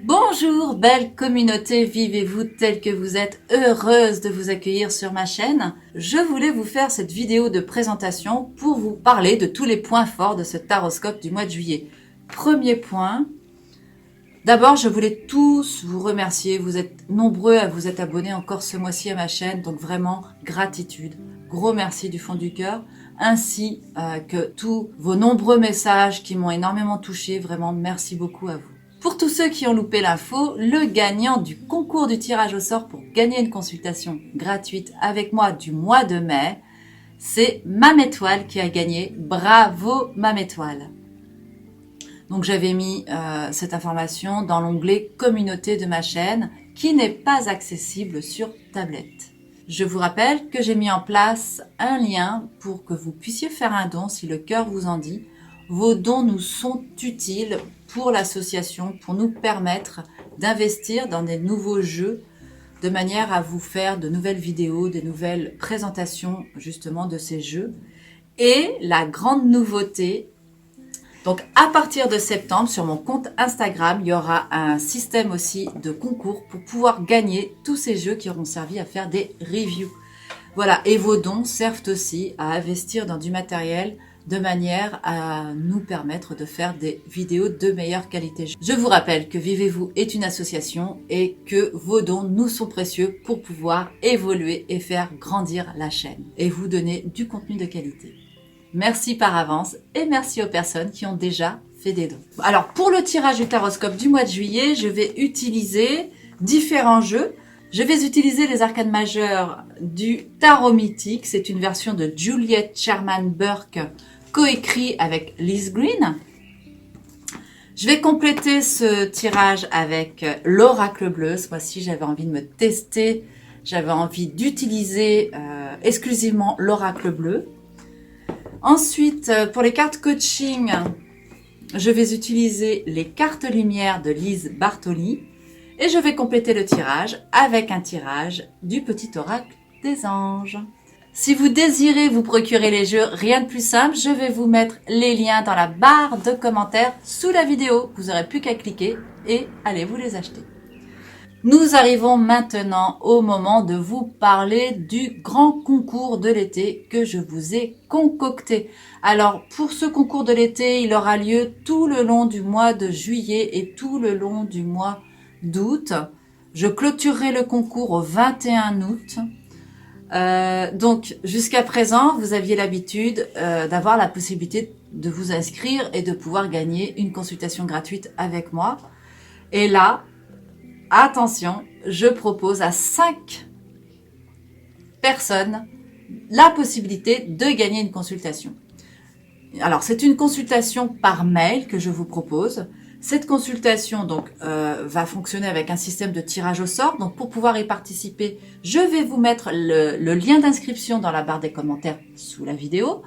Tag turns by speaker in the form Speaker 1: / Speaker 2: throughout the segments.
Speaker 1: Bonjour, belle communauté, vivez-vous telle que vous êtes, heureuse de vous accueillir sur ma chaîne. Je voulais vous faire cette vidéo de présentation pour vous parler de tous les points forts de ce taroscope du mois de juillet. Premier point, d'abord je voulais tous vous remercier, vous êtes nombreux à vous être abonnés encore ce mois-ci à ma chaîne, donc vraiment gratitude, gros merci du fond du cœur, ainsi que tous vos nombreux messages qui m'ont énormément touché, vraiment merci beaucoup à vous. Pour tous ceux qui ont loupé l'info, le gagnant du concours du tirage au sort pour gagner une consultation gratuite avec moi du mois de mai, c'est Mame Étoile qui a gagné. Bravo Mame Étoile. Donc j'avais mis cette information dans l'onglet communauté de ma chaîne qui n'est pas accessible sur tablette. Je vous rappelle que j'ai mis en place un lien pour que vous puissiez faire un don si le cœur vous en dit. Vos dons nous sont utiles pour l'association, pour nous permettre d'investir dans des nouveaux jeux de manière à vous faire de nouvelles vidéos, des nouvelles présentations justement de ces jeux. Et la grande nouveauté, donc à partir de septembre sur mon compte Instagram, il y aura un système aussi de concours pour pouvoir gagner tous ces jeux qui auront servi à faire des reviews. Voilà, et vos dons servent aussi à investir dans du matériel de manière à nous permettre de faire des vidéos de meilleure qualité. Je vous rappelle que Vivez-vous est une association et que vos dons nous sont précieux pour pouvoir évoluer et faire grandir la chaîne et vous donner du contenu de qualité. Merci par avance et merci aux personnes qui ont déjà fait des dons. Alors pour le tirage du taroscope du mois de juillet, je vais utiliser différents jeux. Je vais utiliser les arcanes majeures du tarot mythique. C'est une version de Juliet Sherman Burke coécrit avec Liz Green. Je vais compléter ce tirage avec l'oracle bleu. Ce mois-ci, j'avais envie de me tester. J'avais envie d'utiliser exclusivement l'oracle bleu. Ensuite, pour les cartes coaching, je vais utiliser les cartes lumière de Lise Bartoli. Et je vais compléter le tirage avec un tirage du petit oracle des anges. Si vous désirez vous procurer les jeux, rien de plus simple, je vais vous mettre les liens dans la barre de commentaires sous la vidéo. Vous n'aurez plus qu'à cliquer et allez vous les acheter. Nous arrivons maintenant au moment de vous parler du grand concours de l'été que je vous ai concocté. Alors pour ce concours de l'été, il aura lieu tout le long du mois de juillet et tout le long du mois d'août. Je clôturerai le concours au 21 août. Donc jusqu'à présent, vous aviez l'habitude d'avoir la possibilité de vous inscrire et de pouvoir gagner une consultation gratuite avec moi. Et là, attention, je propose à 5 personnes la possibilité de gagner une consultation. Alors c'est une consultation par mail que je vous propose. Cette consultation donc va fonctionner avec un système de tirage au sort. Donc pour pouvoir y participer, je vais vous mettre le lien d'inscription dans la barre des commentaires sous la vidéo.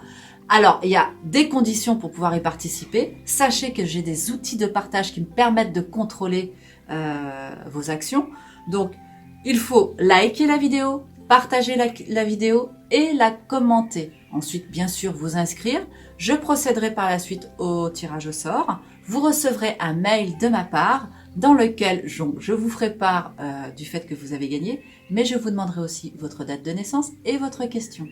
Speaker 1: Alors il y a des conditions pour pouvoir y participer. Sachez que j'ai des outils de partage qui me permettent de contrôler vos actions. Donc il faut liker la vidéo, partager la vidéo et la commenter. Ensuite, bien sûr, vous inscrire. Je procéderai par la suite au tirage au sort. Vous recevrez un mail de ma part dans lequel je vous ferai part du fait que vous avez gagné, mais je vous demanderai aussi votre date de naissance et votre question.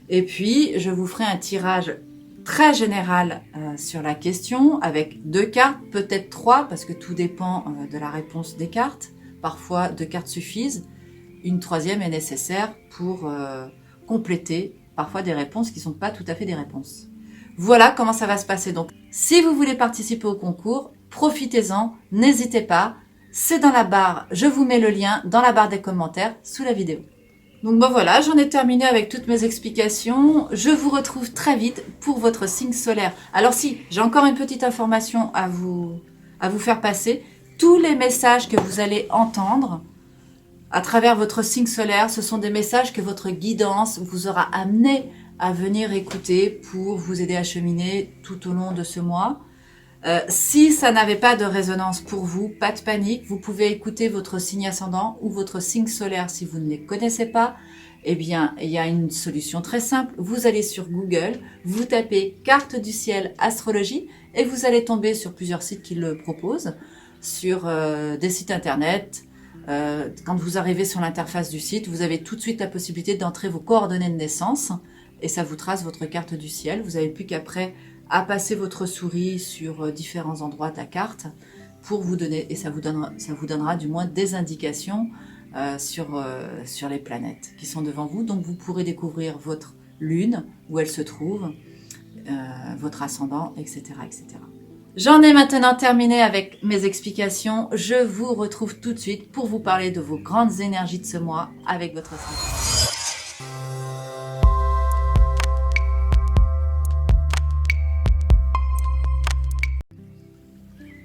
Speaker 1: Et puis, je vous ferai un tirage très général sur la question avec 2 cartes, peut-être 3, parce que tout dépend de la réponse des cartes. Parfois, 2 cartes suffisent. Une 3e est nécessaire pour compléter parfois des réponses qui ne sont pas tout à fait des réponses. Voilà comment ça va se passer. Donc, si vous voulez participer au concours, profitez-en, n'hésitez pas. C'est dans la barre, je vous mets le lien dans la barre des commentaires sous la vidéo. Donc bon voilà, j'en ai terminé avec toutes mes explications. Je vous retrouve très vite pour votre signe solaire. Alors si, j'ai encore une petite information à vous faire passer. Tous les messages que vous allez entendre à travers votre signe solaire, ce sont des messages que votre guidance vous aura amené à venir écouter pour vous aider à cheminer tout au long de ce mois. Si ça n'avait pas de résonance pour vous, pas de panique, vous pouvez écouter votre signe ascendant ou votre signe solaire si vous ne les connaissez pas. Eh bien, il y a une solution très simple. Vous allez sur Google, vous tapez carte du ciel astrologie et vous allez tomber sur plusieurs sites qui le proposent. sur des sites internet. Quand vous arrivez sur l'interface du site, vous avez tout de suite la possibilité d'entrer vos coordonnées de naissance et ça vous trace votre carte du ciel. Vous n'avez plus qu'après à passer votre souris sur différents endroits de la carte pour vous donner, et ça vous donnera du moins des indications sur les planètes qui sont devant vous. Donc vous pourrez découvrir votre lune, où elle se trouve, votre ascendant, etc., etc. J'en ai maintenant terminé avec mes explications. Je vous retrouve tout de suite pour vous parler de vos grandes énergies de ce mois avec votre ascendant.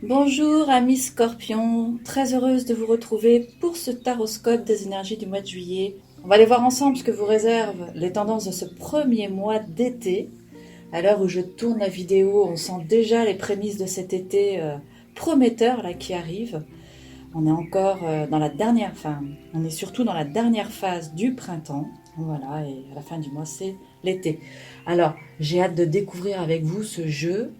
Speaker 1: Bonjour amis Scorpions, très heureuse de vous retrouver pour ce taroscope des énergies du mois de juillet. On va aller voir ensemble ce que vous réservent les tendances de ce premier mois d'été. À l'heure où je tourne la vidéo, on sent déjà les prémices de cet été prometteur là qui arrive. On est encore dans la dernière, on est surtout dans la dernière phase du printemps. Voilà, et à la fin du mois, c'est l'été. Alors, j'ai hâte de découvrir avec vous ce jeu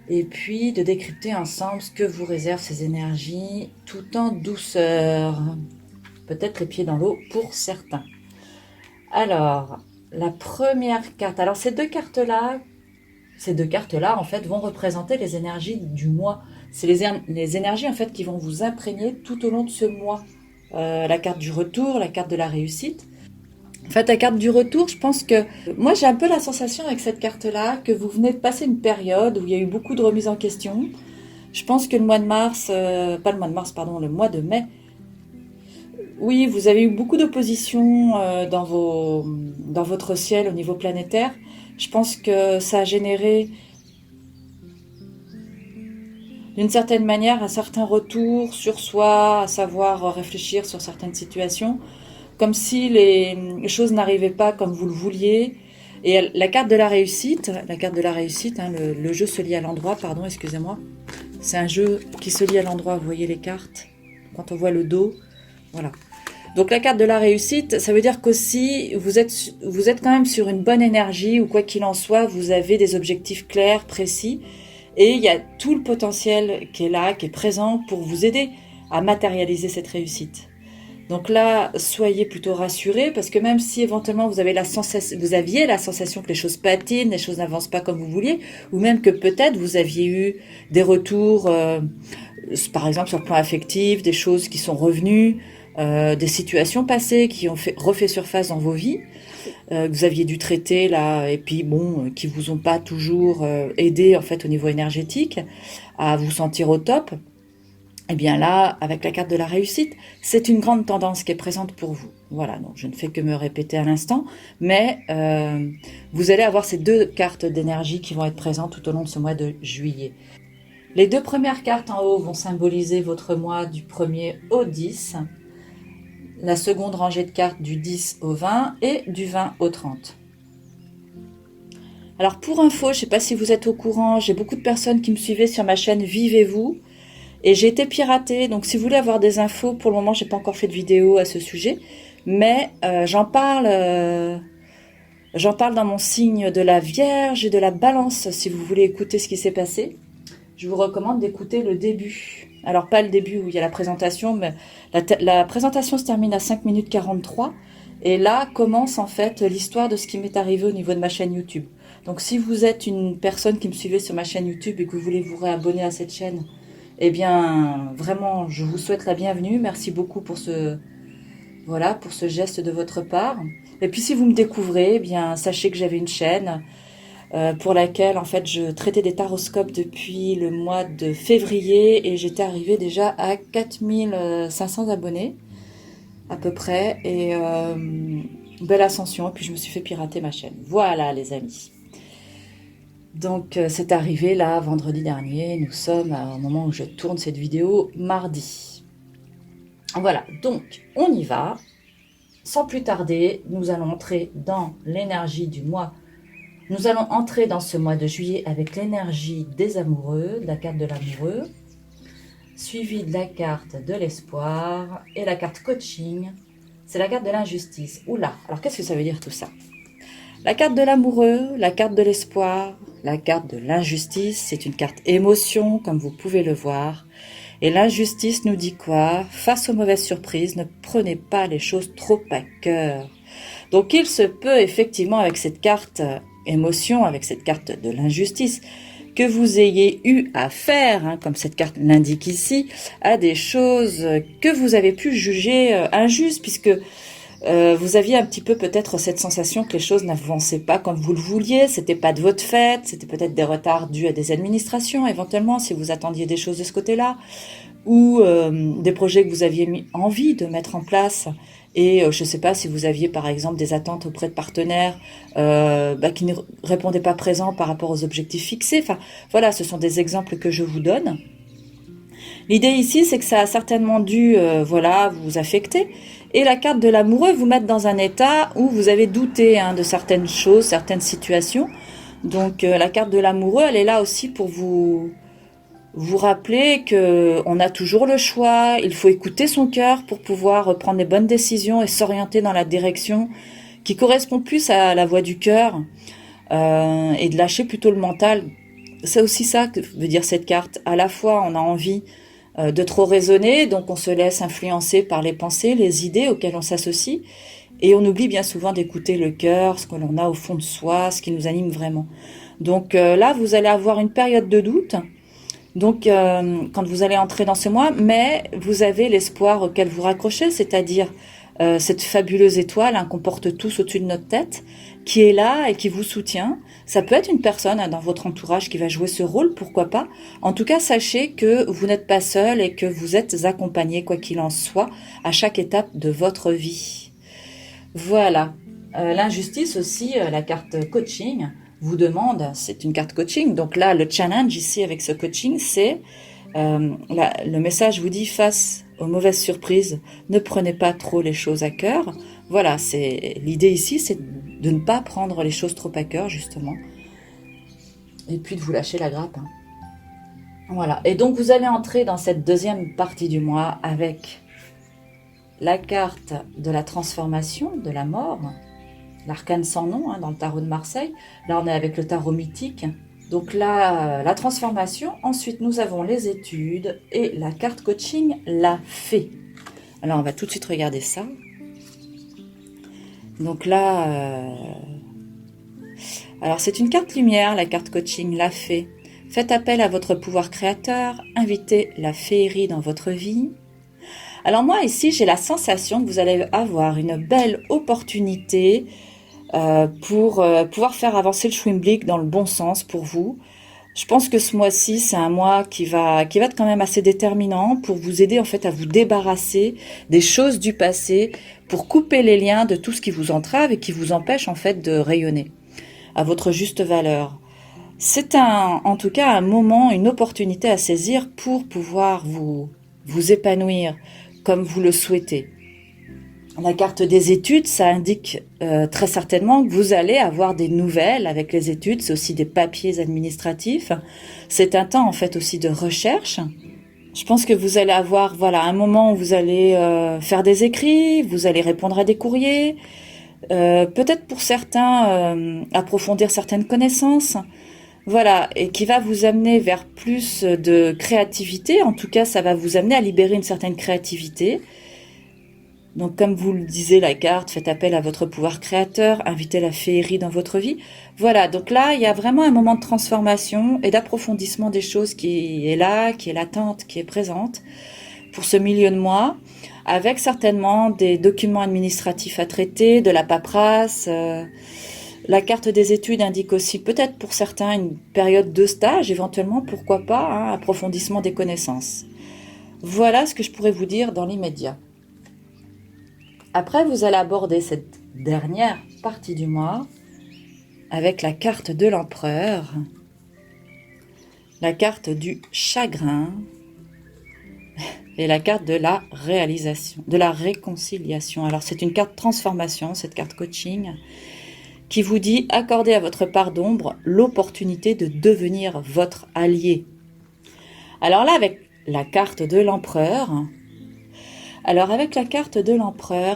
Speaker 1: et puis de décrypter ensemble ce que vous réservent ces énergies tout en douceur. Peut-être les pieds dans l'eau pour certains. Alors, la première carte. Alors, ces deux cartes-là, en fait, vont représenter les énergies du mois. C'est les énergies, en fait, qui vont vous imprégner tout au long de ce mois. La carte du retour, la carte de la réussite. En fait, la carte du retour, je pense que... Moi, j'ai un peu la sensation avec cette carte-là que vous venez de passer une période où il y a eu beaucoup de remises en question. Je pense que le mois de mars... le mois de mai... Oui, vous avez eu beaucoup d'opposition dans votre ciel au niveau planétaire. Je pense que ça a généré, d'une certaine manière, un certain retour sur soi, à savoir réfléchir sur certaines situations, comme si les choses n'arrivaient pas comme vous le vouliez. Et la carte de la réussite, le jeu se lie à l'endroit, excusez-moi. C'est un jeu qui se lie à l'endroit, vous voyez les cartes, quand on voit le dos, voilà. Donc la carte de la réussite, ça veut dire qu'aussi vous êtes quand même sur une bonne énergie, ou quoi qu'il en soit, vous avez des objectifs clairs, précis, et il y a tout le potentiel qui est là, qui est présent pour vous aider à matérialiser cette réussite. Donc là, soyez plutôt rassurés, parce que même si éventuellement vous aviez la sensation que les choses patinent, les choses n'avancent pas comme vous vouliez, ou même que peut-être vous aviez eu des retours, par exemple sur le plan affectif, des choses qui sont revenues, des situations passées qui ont refait surface dans vos vies, que vous aviez dû traiter là, et puis qui vous ont pas toujours aidé en fait au niveau énergétique à vous sentir au top. Et bien là, avec la carte de la réussite, c'est une grande tendance qui est présente pour vous. Voilà, donc je ne fais que me répéter à l'instant, mais vous allez avoir ces deux cartes d'énergie qui vont être présentes tout au long de ce mois de juillet. Les deux premières cartes en haut vont symboliser votre mois du 1er au 10. La seconde rangée de cartes du 10 au 20 et du 20 au 30. Alors pour info, je ne sais pas si vous êtes au courant, j'ai beaucoup de personnes qui me suivaient sur ma chaîne Vivez-vous et j'ai été piratée. Donc si vous voulez avoir des infos, pour le moment, je n'ai pas encore fait de vidéo à ce sujet, mais j'en parle dans mon signe de la Vierge et de la Balance. Si vous voulez écouter ce qui s'est passé, je vous recommande d'écouter le début. Alors pas le début où il y a la présentation, mais la présentation se termine à 5 minutes 43. Et là commence en fait l'histoire de ce qui m'est arrivé au niveau de ma chaîne YouTube. Donc si vous êtes une personne qui me suivait sur ma chaîne YouTube et que vous voulez vous réabonner à cette chaîne, eh bien vraiment je vous souhaite la bienvenue. Merci beaucoup pour ce geste de votre part. Et puis si vous me découvrez, eh bien sachez que j'avais une chaîne pour laquelle en fait je traitais des taroscopes depuis le mois de février et j'étais arrivée déjà à 4500 abonnés à peu près et belle ascension, et puis je me suis fait pirater ma chaîne. Voilà les amis. Donc c'est arrivé là vendredi dernier, nous sommes au moment où je tourne cette vidéo mardi. Voilà, donc on y va. Sans plus tarder, nous allons entrer dans l'énergie du mois. Nous allons entrer dans ce mois de juillet avec l'énergie des amoureux, de la carte de l'amoureux, suivie de la carte de l'espoir et la carte coaching, c'est la carte de l'injustice. Oula, alors qu'est-ce que ça veut dire tout ça? La carte de l'amoureux, la carte de l'espoir, la carte de l'injustice, c'est une carte émotion comme vous pouvez le voir. Et l'injustice nous dit quoi? Face aux mauvaises surprises, ne prenez pas les choses trop à cœur. Donc il se peut effectivement avec cette carte émotion, avec cette carte de l'injustice, que vous ayez eu à faire, hein, comme cette carte l'indique ici, à des choses que vous avez pu juger injustes, puisque vous aviez un petit peu peut-être cette sensation que les choses n'avançaient pas comme vous le vouliez, c'était pas de votre fait, c'était peut-être des retards dus à des administrations éventuellement, si vous attendiez des choses de ce côté-là, ou des projets que vous aviez mis envie de mettre en place. Et je ne sais pas si vous aviez par exemple des attentes auprès de partenaires qui ne répondaient pas présents par rapport aux objectifs fixés. Enfin voilà, ce sont des exemples que je vous donne. L'idée ici, c'est que ça a certainement dû vous affecter. Et la carte de l'amoureux vous met dans un état où vous avez douté de certaines choses, certaines situations. Donc la carte de l'amoureux, elle est là aussi pour vous rappeler que on a toujours le choix, il faut écouter son cœur pour pouvoir prendre les bonnes décisions et s'orienter dans la direction qui correspond plus à la voie du cœur et de lâcher plutôt le mental. C'est aussi ça que veut dire cette carte. À la fois, on a envie de trop raisonner, donc on se laisse influencer par les pensées, les idées auxquelles on s'associe, et on oublie bien souvent d'écouter le cœur, ce que l'on a au fond de soi, ce qui nous anime vraiment. Donc là, vous allez avoir une période de doute. Donc, quand vous allez entrer dans ce mois, mais vous avez l'espoir auquel vous raccrochez, c'est-à-dire cette fabuleuse étoile qu'on porte tous au-dessus de notre tête, qui est là et qui vous soutient. Ça peut être une personne dans votre entourage qui va jouer ce rôle, pourquoi pas. En tout cas, sachez que vous n'êtes pas seul et que vous êtes accompagné, quoi qu'il en soit, à chaque étape de votre vie. Voilà. L'injustice aussi, la carte coaching, vous demande, c'est une carte coaching, donc là le challenge ici avec ce coaching c'est, le message vous dit face aux mauvaises surprises, ne prenez pas trop les choses à cœur. Voilà, c'est l'idée ici, c'est de ne pas prendre les choses trop à cœur justement, et puis de vous lâcher la grappe. Voilà, et donc vous allez entrer dans cette deuxième partie du mois avec la carte de la transformation, de la mort, l'arcane sans nom dans le tarot de Marseille. Là, on est avec le tarot mythique. Donc là, la transformation. Ensuite, nous avons les études et la carte coaching, la fée. Alors, on va tout de suite regarder ça. Donc là, alors c'est une carte lumière, la carte coaching, la fée. Faites appel à votre pouvoir créateur, invitez la féerie dans votre vie. Alors moi, ici, j'ai la sensation que vous allez avoir une belle opportunité pour pouvoir faire avancer le Schwimblick dans le bon sens pour vous. Je pense que ce mois-ci, c'est un mois qui va être quand même assez déterminant pour vous aider en fait à vous débarrasser des choses du passé, pour couper les liens de tout ce qui vous entrave et qui vous empêche en fait de rayonner à votre juste valeur. C'est en tout cas un moment, une opportunité à saisir pour pouvoir vous épanouir comme vous le souhaitez. La carte des études, ça indique très certainement que vous allez avoir des nouvelles avec les études, c'est aussi des papiers administratifs. C'est un temps en fait aussi de recherche. Je pense que vous allez avoir un moment où vous allez faire des écrits, vous allez répondre à des courriers, peut-être pour certains approfondir certaines connaissances. Voilà, et qui va vous amener vers plus de créativité. En tout cas, ça va vous amener à libérer une certaine créativité. Donc, comme vous le disait la carte, faites appel à votre pouvoir créateur, invitez la féerie dans votre vie. Voilà, donc là, il y a vraiment un moment de transformation et d'approfondissement des choses qui est là, qui est latente, qui est présente pour ce milieu de mois, avec certainement des documents administratifs à traiter, de la paperasse. La carte des études indique aussi peut-être pour certains une période de stage, éventuellement, pourquoi pas, approfondissement des connaissances. Voilà ce que je pourrais vous dire dans l'immédiat. Après, vous allez aborder cette dernière partie du mois avec la carte de l'empereur, la carte du chagrin et la carte de la réalisation, de la réconciliation. Alors, c'est une carte transformation, cette carte coaching, qui vous dit accordez à votre part d'ombre l'opportunité de devenir votre allié. Alors là, avec la carte de l'empereur,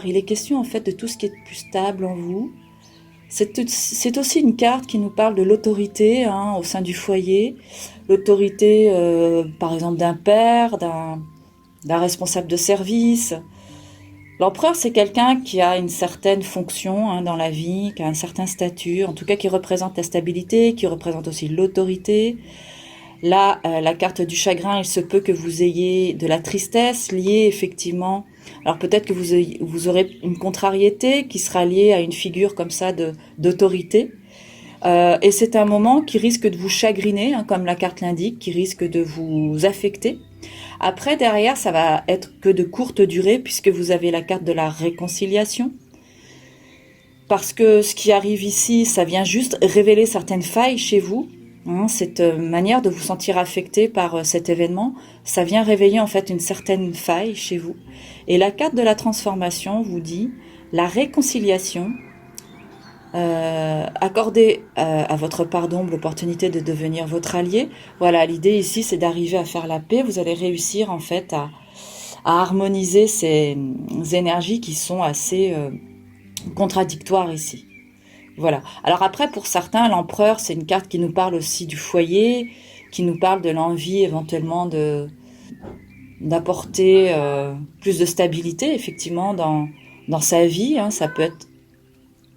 Speaker 1: il est question en fait de tout ce qui est de plus stable en vous, C'est aussi une carte qui nous parle de l'autorité hein, au sein du foyer, l'autorité par exemple d'un père, d'un responsable de service. L'empereur, c'est quelqu'un qui a une certaine fonction hein, dans la vie, qui a un certain statut, en tout cas qui représente la stabilité, qui représente aussi l'autorité. Là, la carte du chagrin, il se peut que vous ayez de la tristesse liée effectivement. Alors peut-être que vous aurez une contrariété qui sera liée à une figure comme ça d'autorité. Et c'est un moment qui risque de vous chagriner, hein, comme la carte l'indique, qui risque de vous affecter. Après, derrière, ça va être que de courte durée, puisque vous avez la carte de la réconciliation. Parce que ce qui arrive ici, ça vient juste révéler certaines failles chez vous. Hein, cette manière de vous sentir affecté par cet événement, ça vient réveiller en fait une certaine faille chez vous. Et la carte de la transformation vous dit la réconciliation. Accorder à votre part d'ombre l'opportunité de devenir votre allié. Voilà, l'idée ici, c'est d'arriver à faire la paix. Vous allez réussir en fait à harmoniser ces énergies qui sont assez contradictoires ici. Voilà. Alors après, pour certains, l'empereur, c'est une carte qui nous parle aussi du foyer, qui nous parle de l'envie éventuellement d'apporter plus de stabilité, effectivement, dans sa vie. Hein. Ça peut être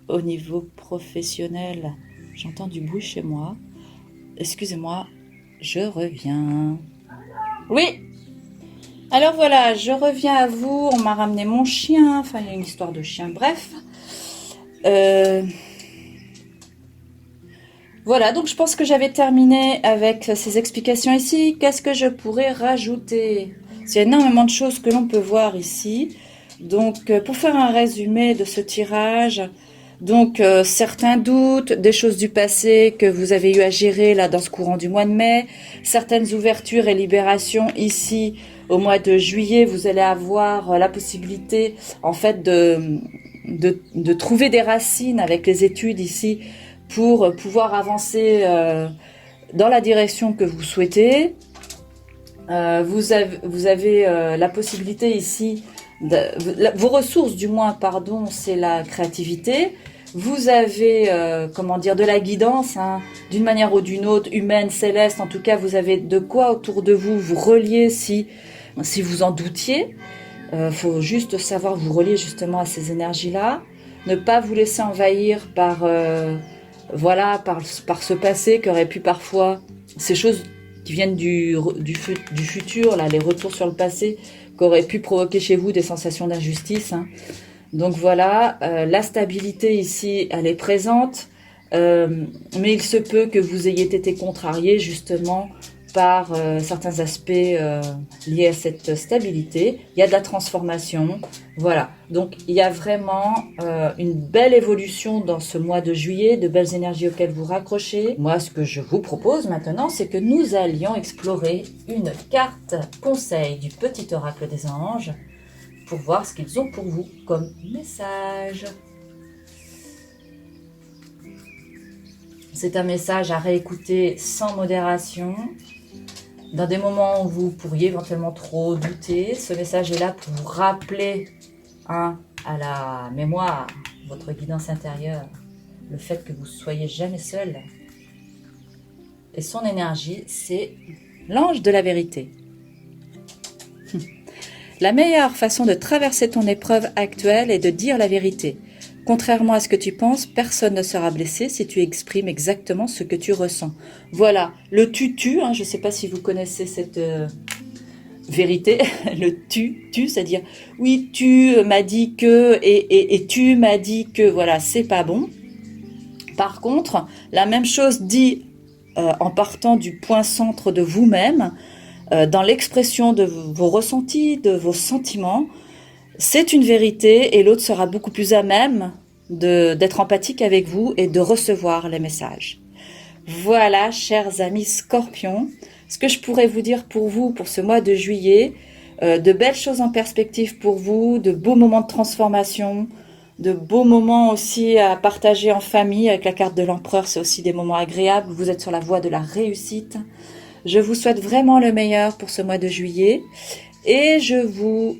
Speaker 1: au niveau professionnel. J'entends du bruit chez moi. Excusez-moi, je reviens. Oui. Alors voilà, je reviens à vous. On m'a ramené mon chien. Enfin, il y a une histoire de chien. Bref. Voilà, donc je pense que j'avais terminé avec ces explications ici. Qu'est-ce que je pourrais rajouter? Il y a énormément de choses que l'on peut voir ici. Donc, pour faire un résumé de ce tirage, donc certains doutes, des choses du passé que vous avez eu à gérer là dans ce courant du mois de mai, certaines ouvertures et libérations ici au mois de juillet, vous allez avoir la possibilité en fait de trouver des racines avec les études ici pour pouvoir avancer dans la direction que vous souhaitez. Vous avez la possibilité ici, vos ressources du moins, pardon, c'est la créativité. Vous avez, comment dire, de la guidance, hein, d'une manière ou d'une autre, humaine, céleste. En tout cas, vous avez de quoi autour de vous vous relier si vous en doutiez. Faut juste savoir vous relier justement à ces énergies-là. Ne pas vous laisser envahir par ce passé qui aurait pu parfois, ces choses qui viennent du futur, là, les retours sur le passé, qui auraient pu provoquer chez vous des sensations d'injustice. Hein. Donc voilà, la stabilité ici, elle est présente, mais il se peut que vous ayez été contrarié justement par certains aspects liés à cette stabilité. Il y a de la transformation, voilà. Donc il y a vraiment une belle évolution dans ce mois de juillet, de belles énergies auxquelles vous raccrochez. Moi, ce que je vous propose maintenant, c'est que nous allions explorer une carte conseil du petit oracle des anges pour voir ce qu'ils ont pour vous comme message. C'est un message à réécouter sans modération. Dans des moments où vous pourriez éventuellement trop douter, ce message est là pour vous rappeler à la mémoire, votre guidance intérieure, le fait que vous ne soyez jamais seul. Et son énergie, c'est l'ange de la vérité. La meilleure façon de traverser ton épreuve actuelle est de dire la vérité. Contrairement à ce que tu penses, personne ne sera blessé si tu exprimes exactement ce que tu ressens. Voilà, le tu-tu, hein, je ne sais pas si vous connaissez cette vérité, le tu, c'est-à-dire oui, tu m'as dit que, et tu m'as dit que, voilà, c'est pas bon. Par contre, la même chose dit en partant du point centre de vous-même, dans l'expression de vos ressentis, de vos sentiments, c'est une vérité et l'autre sera beaucoup plus à même d'être empathique avec vous et de recevoir les messages. Voilà, chers amis scorpions, ce que je pourrais vous dire pour vous pour ce mois de juillet, de belles choses en perspective pour vous, de beaux moments de transformation, de beaux moments aussi à partager en famille. Avec la carte de l'empereur, c'est aussi des moments agréables, vous êtes sur la voie de la réussite. Je vous souhaite vraiment le meilleur pour ce mois de juillet. Et je vous...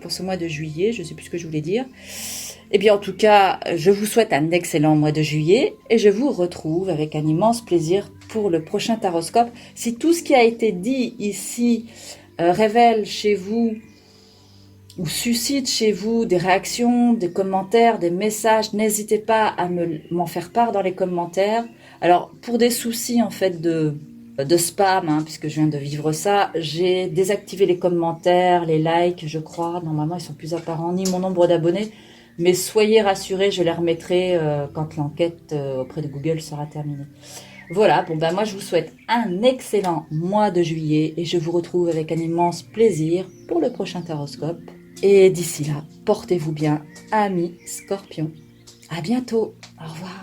Speaker 1: pour ce mois de juillet, je ne sais plus ce que je voulais dire. Eh bien, en tout cas, je vous souhaite un excellent mois de juillet et je vous retrouve avec un immense plaisir pour le prochain taroscope. Si tout ce qui a été dit ici révèle chez vous ou suscite chez vous des réactions, des commentaires, des messages, n'hésitez pas à m'en faire part dans les commentaires. Alors, pour des soucis en fait de spam, puisque je viens de vivre ça, j'ai désactivé les commentaires, les likes, je crois. Normalement, ils sont plus apparents, ni mon nombre d'abonnés. Mais soyez rassurés, je les remettrai quand l'enquête auprès de Google sera terminée. Voilà, bon ben moi je vous souhaite un excellent mois de juillet et je vous retrouve avec un immense plaisir pour le prochain taroscope. Et d'ici là, portez-vous bien, amis Scorpions. À bientôt, au revoir.